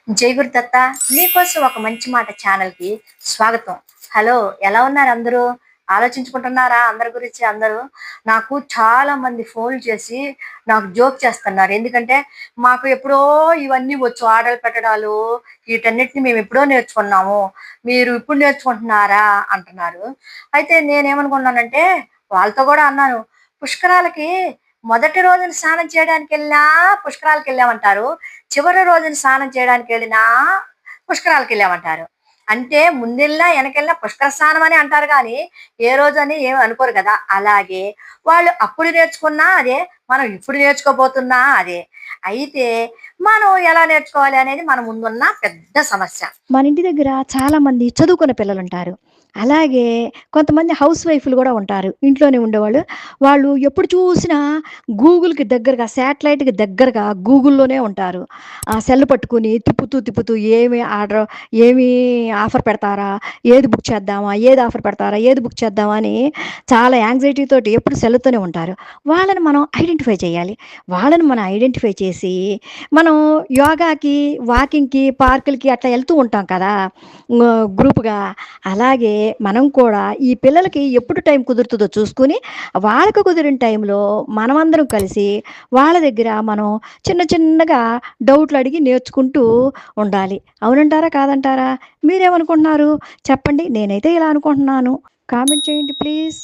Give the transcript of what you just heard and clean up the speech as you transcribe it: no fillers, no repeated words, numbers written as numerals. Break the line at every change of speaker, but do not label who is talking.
జై గురుదత్త. మీకోసం ఒక మంచి మాట ఛానల్‌కి స్వాగతం. హలో! ఎలా ఉన్నారు అందరూ? ఆలోచించుకుంటున్నారా అందరి గురించి అందరూ? నాకు చాలా మంది ఫోన్‌లు చేసి నాకు జోక్ చేస్తున్నారు. ఎందుకంటే, "మాకు ఎప్పుడో ఇవన్నీ వచ్చు ఆర్డర్లు పెట్టడాలు, వీటన్నిటిని మేము ఎప్పుడో నేర్చుకున్నాము. మీరు ఇప్పుడు నేర్చుకుంటున్నారా?" అంటున్నారు. అయితే నేనేమనుకున్నానంటే, వాళ్ళతో గూడా అన్నాను, "పుష్కరాలకి మొదటి రోజున స్నానం చేయడానికెళ్ళినా పుష్కరాలకెళ్ళామంటారు. చివరి రోజున స్నానం చేయడానికెళ్ళినా పుష్కరాలకెళ్ళామంటారు. అంటే ముందెళ్ళినా, ఎనకెళ్ళినా పుష్కర స్నానం అని అంటారు గానీ, ఏ రోజని ఏమి అనుకోరు గదా! అలాగే వాళ్ళు అప్పుడు నేర్చుకున్నా అదే, మనం ఇప్పుడు నేర్చుకోబోతున్నా అదే. అయితే మనం ఎలా నేర్చుకోవాలి అనేది మన ముందున్న పెద్ద సమస్య.
మన ఇంటి దగ్గర చాలామంది చదువుకున్న పిల్లలుంటారు. అలాగే కొంతమంది హౌస్ వైఫ్‌లు గూడా ఉంటారు. ఇంట్లోనే ఉండేవాళ్ళు. వాళ్ళు ఎప్పుడు చూసినా గూగుల్‌కి దగ్గరగా, శాటిలైట్‌కి దగ్గరగా గూగుల్‌లోనే ఉంటారు. ఆ సెల్ పట్టుకొని తిప్పుతూ, తిప్పుతూ ఏమి ఆఫర్ పెడతారా? ఏది బుక్ చేద్దామా? ఏది ఆఫర్ పెడతారా? ఏది బుక్ చేద్దామా? అని చాలా యాంగ్జైటీ తోటి ఎప్పుడు సెల్‌తోనే ఉంటారు. వాళ్ళని మనం ఐడెంటిఫై చేయాలి. వాళ్ళని మనం ఐడెంటిఫై చేసి మనం యోగాకి, వాకింగ్‌కి, పార్కులకి అట్లా ఎళ్తూ ఉంటాం కదా! గ్రూప్‌గా. అలాగే మనం కూడా ఈ పిల్లలకి ఎప్పుడు టైం కుదురుతదో చూసుకొని, వాళ్ళకి కుదిరిన టైంలో మనమందరం కలిసి వాళ్ళ దగ్గర మనం చిన్న చిన్నగా డౌట్‌లడిగి నేర్చుకుంటూ ఉండాలి. అవునంటారా? కాదంటారా? మీరేమనుకుంటున్నారు? చెప్పండి. నేనైతే ఇలా అనుకుంటున్నాను. కామెంట్ చేయండి ప్లీజ్.